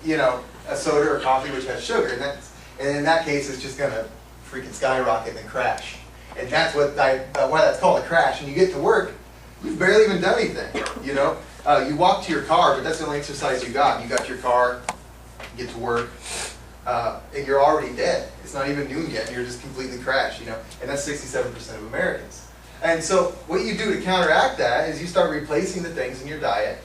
you know, a soda or coffee which has sugar, and in that case it's just going to freaking skyrocket and crash. And that's what why that's called a crash. And you get to work, you've barely even done anything, you know. You walk to your car, but that's the only exercise you got. You got your car, you get to work, and you're already dead. It's not even noon yet, and you're just completely crashed, you know. And that's 67% of Americans. And so what you do to counteract that is you start replacing the things in your diet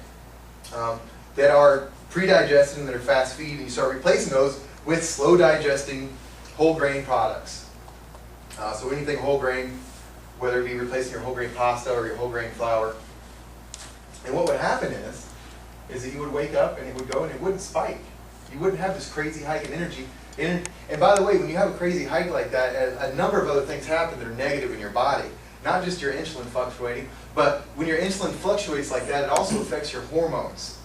that are pre-digested and that are fast feed, and you start replacing those with slow digesting whole grain products. So anything whole grain, whether it be replacing your whole grain pasta or your whole grain flour. And what would happen is that you would wake up and it would go and it wouldn't spike. You wouldn't have this crazy hike in energy. And by the way, when you have a crazy hike like that, a number of other things happen that are negative in your body. Not just your insulin fluctuating, but when your insulin fluctuates like that, it also affects your hormones,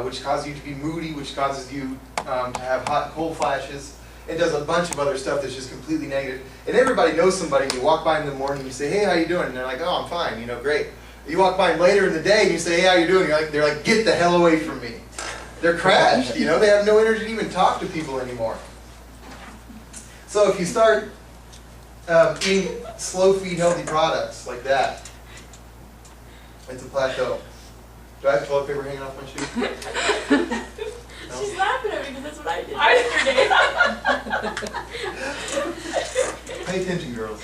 which causes you to be moody, which causes you to have hot and cold flashes. It does a bunch of other stuff that's just completely negative. And everybody knows somebody, and you walk by in the morning and you say, hey, how you doing? And they're like, oh, I'm fine, you know, great. You walk by them later in the day and you say, hey, how you doing? They're like, get the hell away from me. They're crashed, you know, they have no energy to even talk to people anymore. So if you start eating slow feed healthy products like that, it's a plateau. Do I have toilet paper hanging off my shoe? No? She's laughing at me because that's what I did yesterday. Pay attention, girls.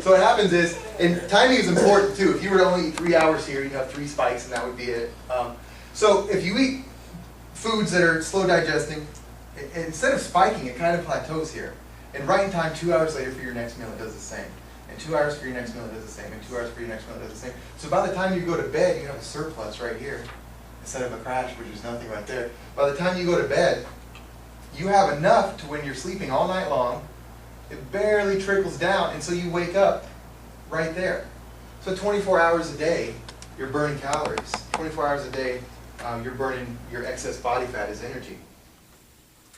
So what happens is, and timing is important too. If you were to only eat 3 hours here, you'd have 3 spikes and that would be it. So if you eat foods that are slow digesting, instead of spiking, it kind of plateaus here. And right in time, 2 hours later for your next meal, it does the same. And 2 hours for your next meal, it does the same. And 2 hours for your next meal, it does the same. So by the time you go to bed, you have a surplus right here, instead of a crash, which is nothing right there. By the time you go to bed, you have enough to when you're sleeping all night long, it barely trickles down, and so you wake up right there. So 24 hours a day, you're burning calories. 24 hours a day, you're burning your excess body fat as energy.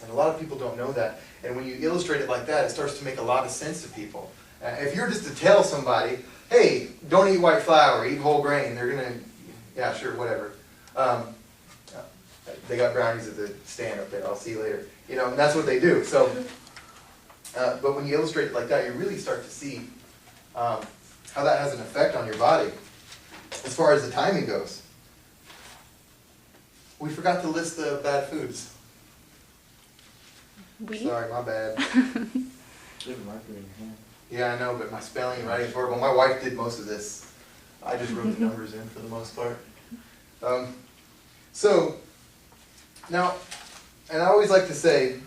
And a lot of people don't know that. And when you illustrate it like that, it starts to make a lot of sense to people. If you're just to tell somebody, hey, don't eat white flour, eat whole grain, they're going to, yeah, sure, whatever. They got brownies at the stand up there, I'll see you later. You know, and that's what they do. So, but when you illustrate it like that, you really start to see how that has an effect on your body as far as the timing goes. We forgot to list the bad foods. Sorry, my bad. Yeah, I know, but my spelling and writing is horrible. My wife did most of this. I just wrote the numbers in for the most part. So, now, and I always like to say,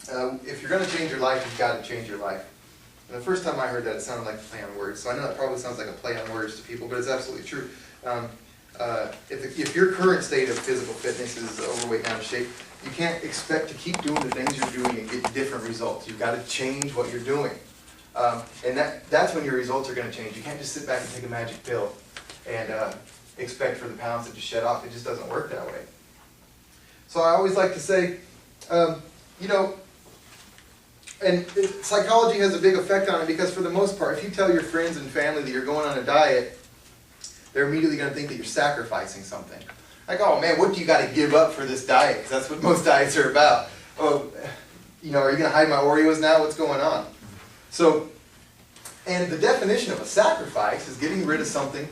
if you're going to change your life, you've got to change your life. And the first time I heard that, it sounded like a play on words. So I know it probably sounds like a play on words to people, but it's absolutely true. If your current state of physical fitness is overweight and out of shape, you can't expect to keep doing the things you're doing and get different results. You've got to change what you're doing. And that's when your results are going to change. You can't just sit back and take a magic pill and expect for the pounds to just shed off. It just doesn't work that way. So I always like to say, you know, and psychology has a big effect on it because for the most part, if you tell your friends and family that you're going on a diet, they're immediately going to think that you're sacrificing something. Like, oh man, what do you got to give up for this diet? Because that's what most diets are about. Oh, you know, are you going to hide my Oreos now? What's going on? So, and the definition of a sacrifice is getting rid of something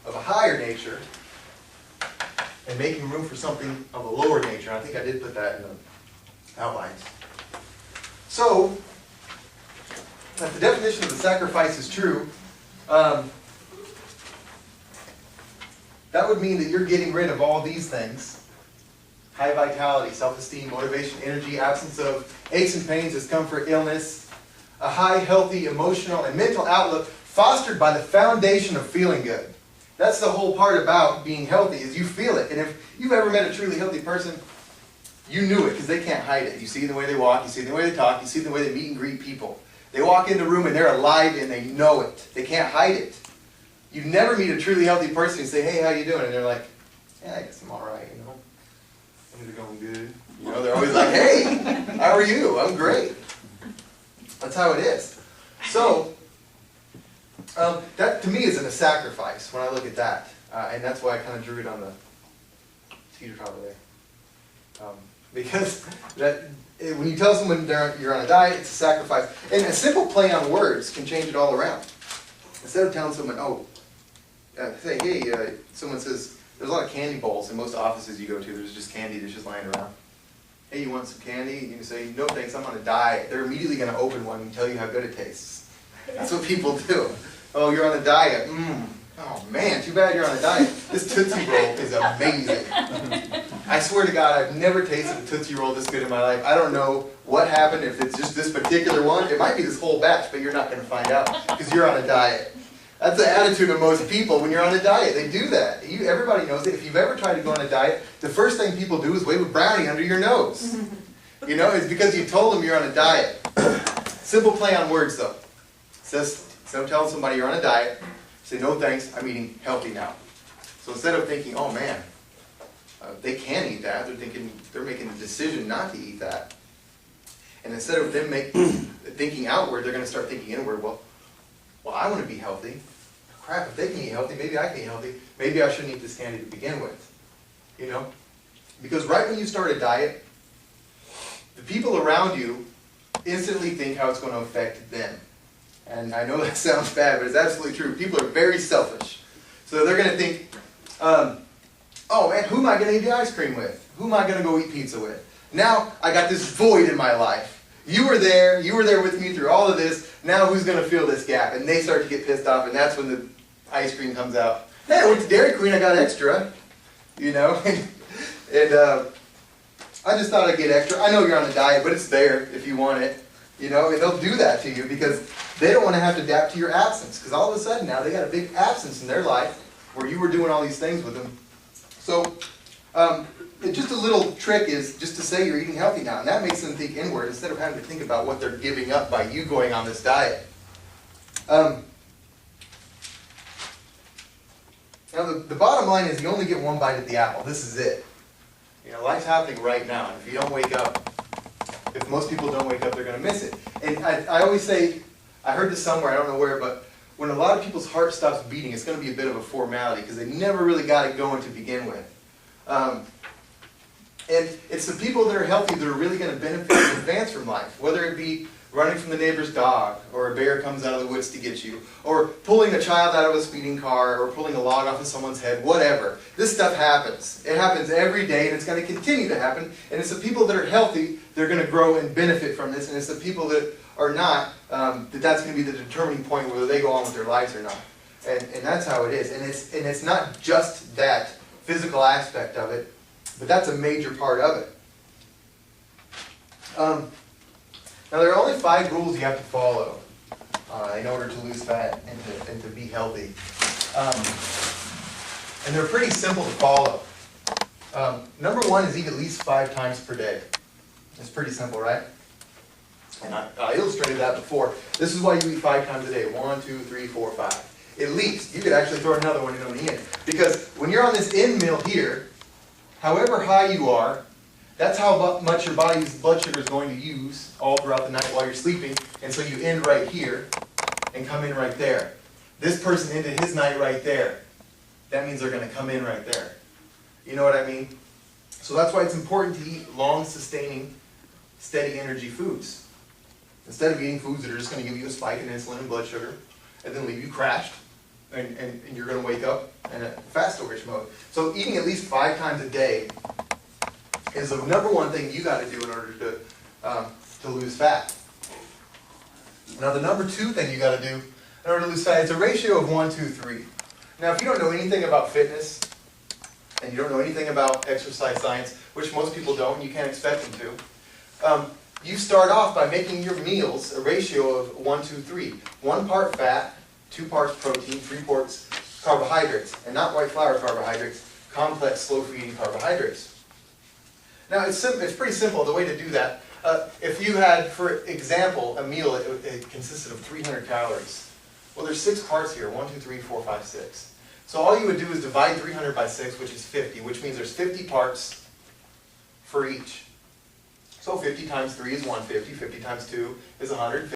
of a higher nature and making room for something of a lower nature. I think I did put that in the outlines. So, if the definition of the sacrifice is true, that would mean that you're getting rid of all these things. High vitality, self-esteem, motivation, energy, absence of aches and pains, discomfort, illness, a high, healthy, emotional, and mental outlook fostered by the foundation of feeling good. That's the whole part about being healthy, is you feel it. And if you've ever met a truly healthy person, you knew it because they can't hide it. You see the way they walk, you see the way they talk, you see the way they meet and greet people. They walk in the room and they're alive and they know it. They can't hide it. You never meet a truly healthy person and say, hey, how you doing? And they're like, yeah, I guess I'm all right, you know. Things are going good. You know, they're always like, hey, how are you? I'm great. That's how it is. So, that to me isn't a sacrifice when I look at that. And that's why I kind of drew it on teeter totter there. Because when you tell someone you're on a diet, it's a sacrifice. And a simple play on words can change it all around. Instead of telling someone, say, hey, someone says, there's a lot of candy bowls in most offices you go to, there's just candy dishes lying around. Hey, you want some candy? You can say, no thanks, I'm on a diet. They're immediately going to open one and tell you how good it tastes. That's what people do. Oh, you're on a diet. Oh man, too bad you're on a diet. This Tootsie Roll is amazing. I swear to God, I've never tasted a Tootsie Roll this good in my life. I don't know what happened, if it's just this particular one. It might be this whole batch, but you're not going to find out because you're on a diet. That's the attitude of most people when you're on a diet. They do that. Everybody knows it. If you've ever tried to go on a diet, the first thing people do is wave a brownie under your nose. You know, it's because you told them you're on a diet. Simple play on words, though. Instead of telling somebody you're on a diet, say, no thanks, I'm eating healthy now. So instead of thinking, oh man, they can eat that, they're making a decision not to eat that. And instead of them thinking outward, they're going to start thinking inward. Well, I want to be healthy. Crap, if they can eat healthy, maybe I can eat healthy. Maybe I shouldn't eat this candy to begin with. You know? Because right when you start a diet, the people around you instantly think how it's going to affect them. And I know that sounds bad, but it's absolutely true. People are very selfish. So they're going to think, oh man, who am I going to eat the ice cream with? Who am I going to go eat pizza with? Now I got this void in my life. You were there with me through all of this. Now who's going to fill this gap? And they start to get pissed off, and that's when the ice cream comes out. Hey, I went to Dairy Queen, I got extra. You know? and I just thought I'd get extra. I know you're on a diet, but it's there if you want it. You know, and they'll do that to you because they don't want to have to adapt to your absence. Because all of a sudden now they got a big absence in their life where you were doing all these things with them. So just a little trick is just to say you're eating healthy now. And that makes them think inward instead of having to think about what they're giving up by you going on this diet. Now the bottom line is you only get one bite at the apple. This is it. You know, life's happening right now. And if you don't wake up, if most people don't wake up, they're going to miss it. And I always say, I heard this somewhere, I don't know where, but when a lot of people's heart stops beating, it's going to be a bit of a formality because they never really got it going to begin with. And it's the people that are healthy that are really going to benefit and advance from life, whether it be running from the neighbor's dog, or a bear comes out of the woods to get you, or pulling a child out of a speeding car, or pulling a log off of someone's head, whatever. This stuff happens. It happens every day, and it's going to continue to happen. And it's the people that are healthy that are going to grow and benefit from this, and it's the people that are not, that's going to be the determining point whether they go on with their lives or not. And that's how it is. And it's not just that physical aspect of it, but that's a major part of it. Now there are only 5 rules you have to follow in order to lose fat and to be healthy. And they're pretty simple to follow. Number 1 is eat at least 5 times per day. It's pretty simple, right? And I illustrated that before. This is why you eat 5 times a day. 1, 2, 3, 4, 5. At least. You could actually throw another one in on the end. Because when you're on this end meal here, however high you are, that's how much your body's blood sugar is going to use all throughout the night while you're sleeping. And so you end right here and come in right there. This person ended his night right there. That means they're going to come in right there. You know what I mean? So that's why it's important to eat long, sustaining, steady energy foods. Instead of eating foods that are just going to give you a spike in insulin and blood sugar and then leave you crashed and you're going to wake up in a fat storage mode. So eating at least 5 times a day is the number 1 thing you got to do in order to lose fat. Now the number 2 thing you got to do in order to lose fat is a ratio of 1, 2, 3. Now if you don't know anything about fitness and you don't know anything about exercise science, which most people don't, and you can't expect them to, you start off by making your meals a ratio of 1, 2, 3. 1 part fat, 2 parts protein, 3 parts carbohydrates, and not white flour carbohydrates, complex slow-feeding carbohydrates. Now it's pretty simple, the way to do that. If you had, for example, a meal, it consisted of 300 calories. Well, there's 6 parts here, 1, 2, 3, 4, 5, 6. So all you would do is divide 300 by 6, which is 50, which means there's 50 parts for each. So 50 times 3 is 150, 50 times 2 is 100.